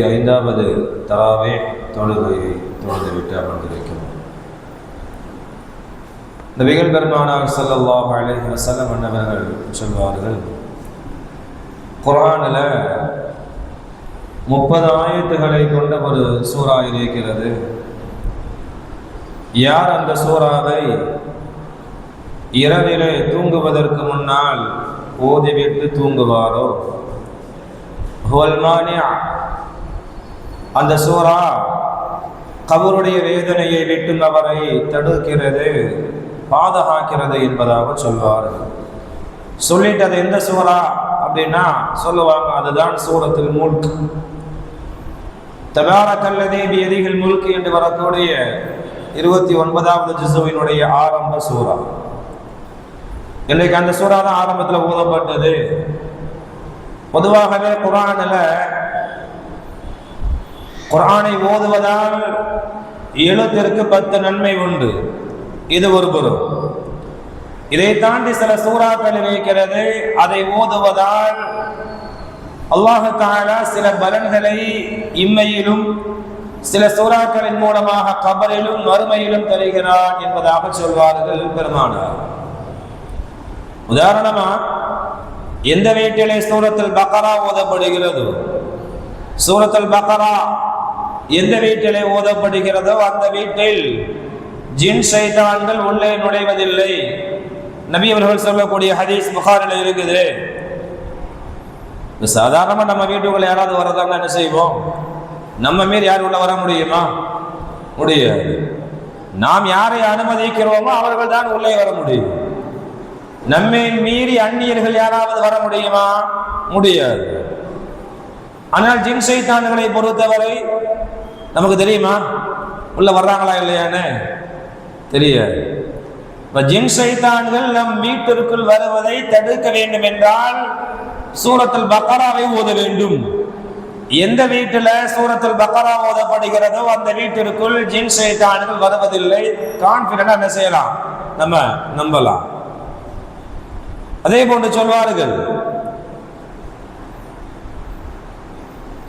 25வது தராவே தொழுகையை தொழுதுவிட்டு அமர்ந்திருக்கிறோம். நபிகள் பெருமானார் ஸல்லல்லாஹு அலைஹி வஸல்லம் அவர்கள் சொல்வார்கள், குர்ஆனில் 30 ஆயத்துகளை கொண்ட ஒரு சூரா இருக்கிறது. யார் அந்த சூறாவை இரவிலே தூங்குவதற்கு முன்னால் ஓதிவிட்டு தூங்குவாரோ, அந்த சூரா கபருடைய வேதனையை விட்டு அவரை தடுக்கிறது, பாதுகாக்கிறது என்பதாக சொல்வார்கள். சொல்லிட்டு அது எந்த சூரா அப்படின்னா சொல்லுவாங்க, அதுதான் சூரத்துல் முல்க். தபாரக்கல்லதீ பியதிஹில் முல்க் என்று வரக்கூடிய 29வது ஜுஸுவினுடைய ஆரம்ப சூரா. இன்னைக்கு அந்த சூரா தான் ஆரம்பத்தில் ஓதப்பட்டது. பொதுவாகவே குர்ஆனை ஓதுவதால் எழுத்திற்கு 10 நன்மை உண்டு. இது ஒரு புறம். இதை தாண்டி சில சூறாக்கள் இருக்கிறது. அதை ஓதுவதால் அல்லாஹ் தஆலா சில பலன்களை இம்மையிலும் சில சூறாக்களின் மூலமாக கபரிலும் மறுமையிலும் தருகிறான் என்பதாக சொல்வார்கள் பெருமானார். உதாரணமா, எந்த வீட்டிலே சூரத்துல் பக்ரா ஓதப்படுகிறதோ, சூரத்துல் பக்ரா எந்த வீட்டிலே ஓதப்படுகிறதோ அந்த வீட்டில் ஜின் ஷைத்தான்கள் உள்ளே நுழைவதில்லை. நபி அவர்கள் சொல்லக்கூடிய ஹதீஸ் புகாரில் இருக்குது. சாதாரணமாக நம்ம வீட்டுக்குள்ள யாராவது வரதாங்க என்ன செய்வோம்? நம்ம மீறி யார் உள்ள வர முடியுமா? முடியாது. நாம் யாரை அனுமதிக்கிறோமோ அவர்கள் தான் உள்ளே வர முடியும். நம்மை மீறி அந்நியர்கள் யாராவது வர முடியுமா? முடியாது. ஆனால் ஜின் ஷைத்தான்களை பொறுத்தவரை நமக்கு தெரியுமா உள்ள வர்றாங்களா இல்லையான்னு? தெரியாது. ஜின் ஷைத்தான்கள் நம் வீட்டிற்குள் வருவதை தடுக்க வேண்டும் என்றால் சூரத்துல் பக்ராவை ஓத வேண்டும். எந்த வீட்டில் சூரத்துல் பக்ரா ஓதப்படுகிறதோ அந்த வீட்டிற்குள் ஜின் ஷைத்தான்கள் வருவதில்லை. கான்ஃபிடென்ட்டா என்ன செய்யலாம்? நம்ம நம்பலாம். அதே போன்று சொல்வார்கள்,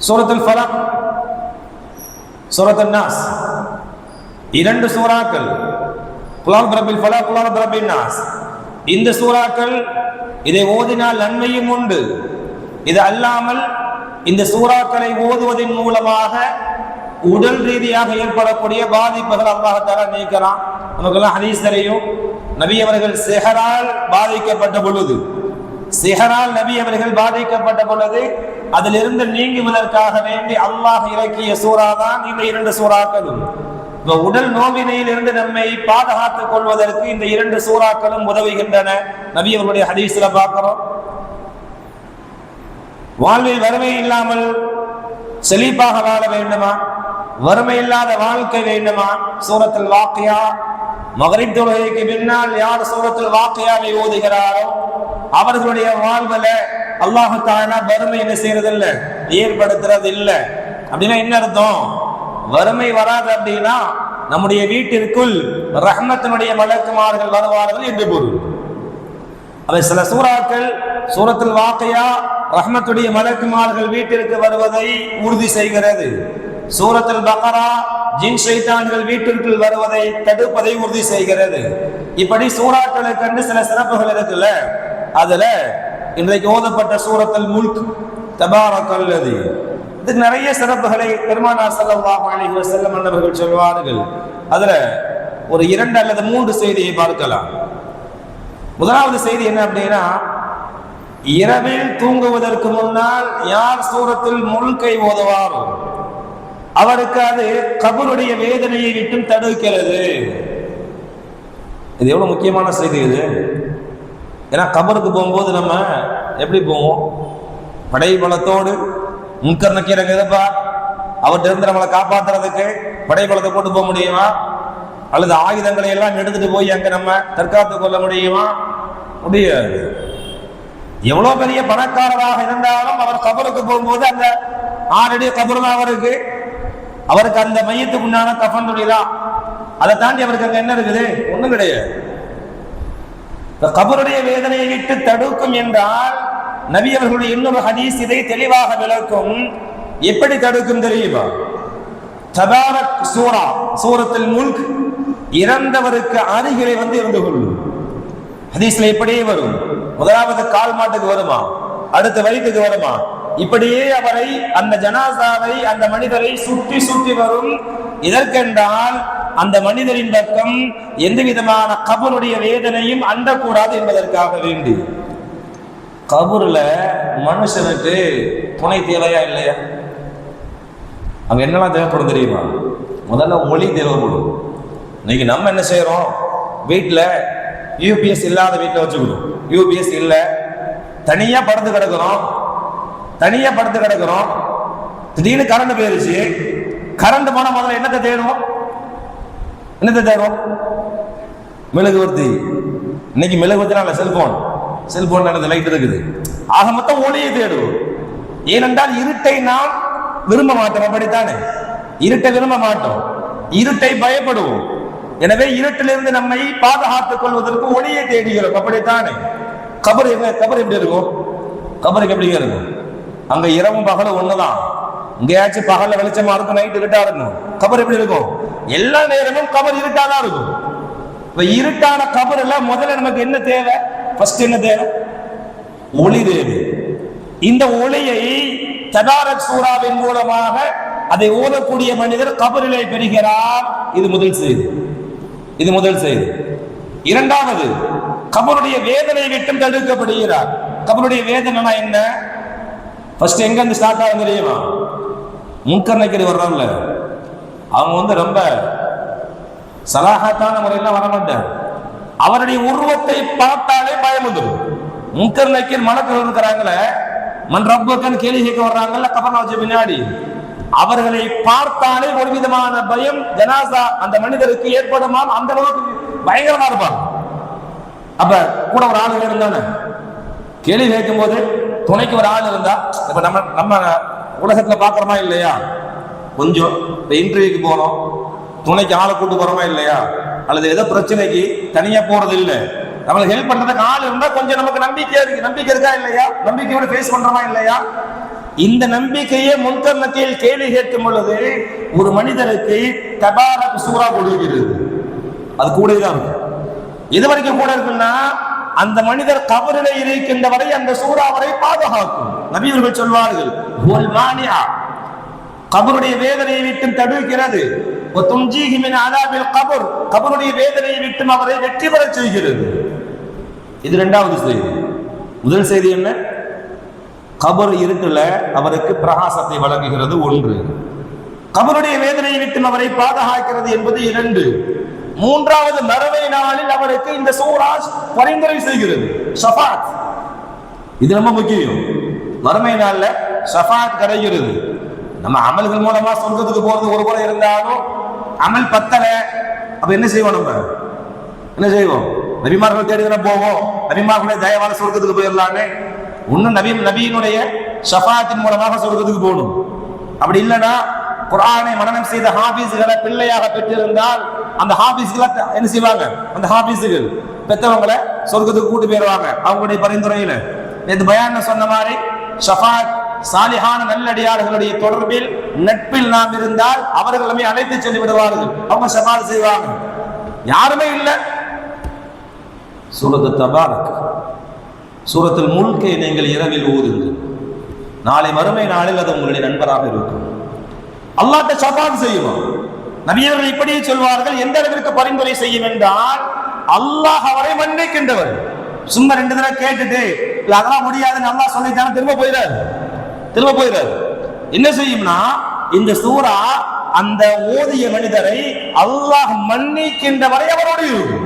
சூரத்துல் ஃபலக், சூரத்துன் நாஸ், 2 சூறாக்கள், குல் பிரபில் ஃபலக், குல் பிரபின் நாஸ். இந்த சூறாக்கள் இதை ஓதினால் நன்மையும் உண்டு. இது அல்லாமல் இந்த சூறாக்களை ஓதுவதன் மூலமாக உடல் ரீதியாக ஏற்படக்கூடிய பாதிப்புகள் அல்லாஹ் தஆலா நீக்கிறான். நமக்கெல்லாம் ஹதீஸ் தெரியும். நபி அவர்கள் சிஹரால் பாதிக்கப்பட்ட பொழுது, நபி அவர்கள் பாதிக்கப்பட்ட பொழுது அதிலிருந்து நீங்குவதற்காக வேண்டி அல்லாஹ் இறக்கிய சூறா தான் இந்த 2 சூறாக்களும். உடல் நோவினையில் இருந்து நம்மை பாதுகாத்துக் கொள்வதற்கு இந்த 2 சூறாக்களும் உதவுகின்றன. நபி அவர்களுடைய ஹதீஸ்ல பார்க்கிறோம். வாழ்வில் வறுமை இல்லாமல் செழிப்பாக வாழ வேண்டுமா? வறுமை இல்லாத வாழ்க்கை வேண்டுமா? சூரத்துல் வாக்கியா, மக்ரிப் தொழுகைக்கு பின்னால் யார் சூரத்துல் வாக்கியாவை ஓதுகிறாரோ அவர்களுடைய வாழ்வுல அல்லாஹ் தஆலா வறுமை என்ன செய்யறதில்லை, ஏற்படுத்துறது இல்லை. அப்படின்னா என்ன அர்த்தம்? வறுமை வராது அப்படின்னா நம்முடைய வீட்டிற்குள் ரஹ்மத்தினுடைய மலக்குமார்கள் வருவார்கள் என்று பொருள். அவை சில சூறாக்கள் சூரத்துல் வாக்கியா ரஹ்மத்துடைய மலக்குமார்கள் வீட்டிற்கு வருவதை உறுதி செய்கிறது. சூரத்துல் பக்ரா ஜின் ஷைத்தான்கள் வீட்டிற்குள் வருவதை தடுப்பதை உறுதி செய்கிறது. இப்படி சூறாக்களை கண்டு சில சிறப்புகள் இருக்குல்ல. அதுல இன்றைக்கு ஓதப்பட்ட சூரத்துல் முல்க், தபாரக்கல்லதி, இதுக்கு நிறைய சிறப்புகளை பெருமானார் ஸல்லல்லாஹு அலைஹி வஸல்லம் அவர்கள் சொல்வார்கள். அதுல ஒரு 2 அல்லது 3 செய்தியை பார்க்கலாம். முதலாவது செய்தி என்ன அப்படின்னா, இரவில் தூங்குவதற்கு முன்னால் யார் சூரத்துல் முல்கை ஓதுவாரோ அவருக்கு அது கபருடைய வேதனையை விட்டும் தடுக்கிறது. இது எவ்வளவு முக்கியமான செய்தி இது. ஏன்னா கபருக்கு போகும்போது நம்ம எப்படி போவோம்? படை பலத்தோடு, முன்கர் நக்கீரங்க எதப்பா அவர்கிட்ட இருந்து நம்மளை காப்பாற்றுறதுக்கு படை பலத்தை கொண்டு போக முடியுமா? அல்லது ஆயுதங்களை எல்லாம் எடுத்துட்டு போய் அங்க நம்ம தற்காத்து கொள்ள முடியுமா? முடியாது. எவ்வளவு பெரிய பணக்காரராக இருந்தாலும் அவர் கபருக்கு போகும்போது அந்த 6 அடி கபர் தான் அவருக்கு அந்த மையத்துக்கு உண்டான கஃன் துணிதான். அதை தாண்டி அவருக்கு அங்க என்ன இருக்குது? ஒண்ணும் கிடையாது. கபருடைய வேதனையை விட்டு தடுக்கும் என்றால் நபி அவர்களுடைய இன்னொரு ஹதீஸ் இதை தெளிவாக விளக்கும். எப்படி தடுக்கும் தெரியுமா? தபாரக் சூரா, சூரத்துல் முல்க் இறந்தவருக்கு அருகிலே வந்து இருந்து கொள்ளும். ஹதீஸ்ல இப்படியே வரும். முதலாவது கால் மாட்டுக்கு வருமா, அடுத்த வயிற்றுக்கு வருமா, இப்படியே அவரை அந்த ஜனாசாவை அந்த மனிதரை சுற்றி சுற்றி வரும். இதற்கென்றால் அந்த மனிதரின் பக்கம் எந்த விதமான கபருடைய வேதனையும் அண்டக்கூடாது என்பதற்காக வேண்டி. கபூர்ல மனுஷனுக்கு துணை தேவையா இல்லையா? அங்க என்னெல்லாம் தேவைப்படும் தெரியுமா? முதல்ல ஒளி தேவைப்படும். இன்னைக்கு நம்ம என்ன செய்யறோம்? வீட்டுல யூபிஎஸ் இல்லாத வீட்டுல வச்சுக்கணும். யூபிஎஸ் இல்ல, தனியா படுத்து கிடக்கிறோம். திடீர்னு கரண்ட் போயிருச்சு. கரண்ட் போன முதல்ல என்னத்தை தேடும்? மெழுகுவர்த்தி. இன்னைக்கு மெழுகுவர்த்தினால செல்போன் லைட் இருக்குது. ஆக மொத்தம் ஒளியை தேடுவோம். ஏனென்றால் இருட்டை நாம் விரும்ப மாட்டோம். அப்படித்தானே? இருட்டை விரும்ப மாட்டோம், இருட்டை பயப்படுவோம். எனவே இருட்டிலிருந்து நம்மை பாதுகாத்துக் கொள்வதற்கு ஒளியை தேடுகிறோம். அப்படித்தானே? கபர் எப்படி இருக்கும்? கபருக்கு எப்படி இருக்கும்? அங்க இரவும் பகலும் ஒண்ணுதான். இங்கேயாச்சும் பகல்ல வெளிச்சமா இருக்கும், நைட்டு இருட்டா இருக்கும். கபர் எப்படி இருக்கும்? எல்லா நேரமும் கபர் இருட்டாதான் இருக்கும். இப்ப இருட்டான கபர்ல முதல்ல நமக்கு என்ன தேவை? ஃபர்ஸ்ட் என்ன தேவை? ஒளி தேவை. இந்த ஒளியை தபாரக் சூராவின் மூலமாக அதை ஓதக்கூடிய மனிதர் கபரிலே பெறுகிறார். இது முதல் செய்தி. இரண்டாவது, கபருடைய வேதனை விட்டும் தடுக்கப்படுகிறார். கபருடைய வேதனை என்ன? ஃபர்ஸ்ட் எங்க இருந்து ஸ்டார்ட் ஆகும் தெரியுமா? முன்கர் நக்கீர் வர்றாங்கல்ல, அவங்க ரொம்ப சலாஹத்தான முறையெல்லாம் வரமாட்டார். அவருடைய உருவத்தை பார்த்தாலே பயம் வந்துடும். முன்கர் நக்கீர் மலக்கள் இருக்கிறாங்களே, மன் ரப்பக்கன் கேள்வி கேட்க வர்றாங்கல்ல கபர் வச்ச பின்னாடி, அவர்களை பார்த்தாலே ஒரு விதமான பயம் ஜனாசா அந்த மனிதருக்கு ஏற்படுமா? அந்த அளவுக்கு பயங்கரமா இருப்பாங்க. அப்ப கூட ஒரு ஆள் வேணும் தானே? கேள்வி கேட்கும் போது துணைக்கு ஒரு ஆள் இருந்தா, இப்ப நம்ம உலகத்துல பாக்குறோமா இல்லையா? கொஞ்சம் இப்ப இன்டர்வியூக்கு போறோம், துணைக்கு ஆளை கூட்டு போறோமா இல்லையா? அல்லது ஏதோ பிரச்சனைக்கு தனியா போறது இல்லை, நம்மளுக்கு ஹெல்ப் பண்றதுக்கு ஆள் இருந்தா கொஞ்சம் நமக்கு நம்பிக்கை இருக்கா இல்லையா? நம்பிக்கையோட ஃபேஸ் பண்றோமா இல்லையா? இந்த நம்பிக்கையே முன்கர் நக்கீர் கேள்வி கேட்கும் பொழுது ஒரு மனிதருக்கு தபாரக் சூரா கொடுக்கிறது. அது கூட தான் இருக்கு. எது வரைக்கும் கூட இருக்குன்னா, அந்த மனிதர் கபரிலே இருக்கின்ற வரை அந்த சூரா அவரை பாதுகாக்கும். நபியவர்கள் சொல்வார்கள், கபருடைய வேதனையை விட்டு தடுக்கிறது. கபருடைய வேதனையை விட்டு அவரை வெற்றி பெற செய்கிறது. இது இரண்டாவது செய்தி. முதல் செய்தி என்ன? கபர் இருட்டுல அவருக்கு பிரகாசத்தை வழங்குகிறது. ஒன்று. கபருடைய வேதனையை விட்டு அவரை பாதுகாக்கிறது என்பது இரண்டு. மூன்றாவது, மறுமை நாளில் அவருக்கு இந்த சூரா பரிந்துரை செய்கிறது. ஷஃபாத். இது ரொம்ப முக்கியம். மறுமை நாள்ல ஷஃபாத் கிடைக்கிறது. நம்ம அமல்கள் மூலமா சொர்க்கத்துக்கு போறது ஒரு முறை இருந்தாலும் அமல் பத்தல. அப்ப என்ன செய்வோம்? நம்ம நபிமார்கள் தேடி போவோம். நபிமார்களுடைய தயவான சொர்க்கத்துக்கு போயிடலான்னு. இன்னும் நபியினுடைய ஷஃபாத்தின் மூலமாக சொர்க்கத்துக்கு போகணும். அப்படி இல்லைன்னா குர்ஆனை மனனம் செய்த ஹாஃபிஸ்களை பிள்ளையாக பெற்றிருந்தால் அந்த ஹாஃபிஸ்களை என்ன செய்வாங்க? அந்த ஹாஃபிஸ்கள் பெற்றவங்களை சொர்க்கத்துக்கு கூட்டு போயிடுவாங்க அவங்களுடைய பரிந்துரையில. நேற்று பயான்ல சொன்ன மாதிரி ஷஃபாத் சாலிஹான நல்லடியார்களுடைய தொடர்பில் நட்பில் நாம் இருந்தால் அவர்கள் நம்மை அழைத்து சென்று விடுவார்கள். அவங்க ஷஃபாத் செய்வாங்க. யாருமே இல்லை. சூரத்து தபாரக், சூரத்துல் முல்கை நீங்கள் இரவில் ஓதுங்கள். நாளை மறுமை நாளில் அது உங்களுடைய நண்பராக இருக்கும். அல்லாஹ்ட்ட ஷஃபாத் செய்வார். நபியவர்கள் இப்படியே சொல்வார்கள். எந்த அளவிற்கு பரிந்துரை செய்யும் என்றால், அல்லாஹ் அவரை மன்னிக்கின்றவர். சும்மா 2 தடவை கேட்டுட்டு இல்ல அதெல்லாம் முடியாதுன்னு அல்லாஹ் சொல்லிட்டாங்க, திரும்ப போயிடாரு. என்ன செய்யும்னா, இந்த சூரா அந்த ஓதிய மனிதரை அல்லாஹ் மன்னிக்கின்ற வரை அவரோடு இருக்கும்.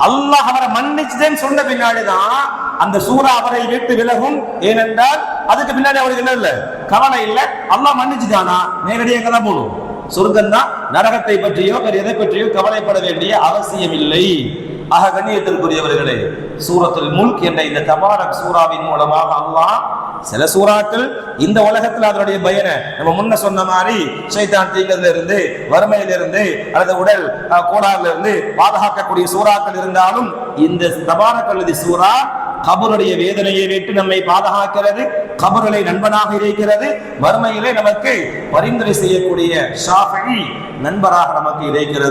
அல்லாஹ் அவரை மன்னிச்சுதேன்னு சொன்ன பின்னாடிதான் அந்த சூரா அவரை விட்டு விலகும். ஏனென்றால் அதுக்கு பின்னாடி அவருக்கு என்ன இல்லை, கவலை இல்லை. அல்லாஹ் மன்னிச்சுதானா நேரடியாக எங்கதான் போகணும்? சொர்க்கம் தான். நரகத்தை பற்றியோ வேறு எதை பற்றியோ கவலைப்பட வேண்டிய அவசியம் இல்லை. ஆக கண்ணியத்திற்குரியவர்களே, சூரத்துல் முல்க் என்ற இந்த தபாரக் சூராவின் மூலமாக அல்லாஹ் சில சூறாக்கள் இந்த உலகத்தில் அதனுடைய பயனை நம்ம முன்ன சொன்ன மாதிரி ஷைத்தான் தீங்கதுல இருந்து, வறுமையிலிருந்து அல்லது உடல் கோளாறுல இருந்து பாதுகாக்கக்கூடிய சூறாக்கள் இருந்தாலும் இந்த தபாரக் அல்லது சூரா கபருடைய வேதனையை விட்டு நம்மை பாதுகாக்கிறது, கபருளை நண்பனாக இருக்கிறது, வறுமையிலே நமக்கு பரிந்துரை செய்யக்கூடிய ஷாஃபிஈ நண்பராக நமக்கு இருக்கிறது.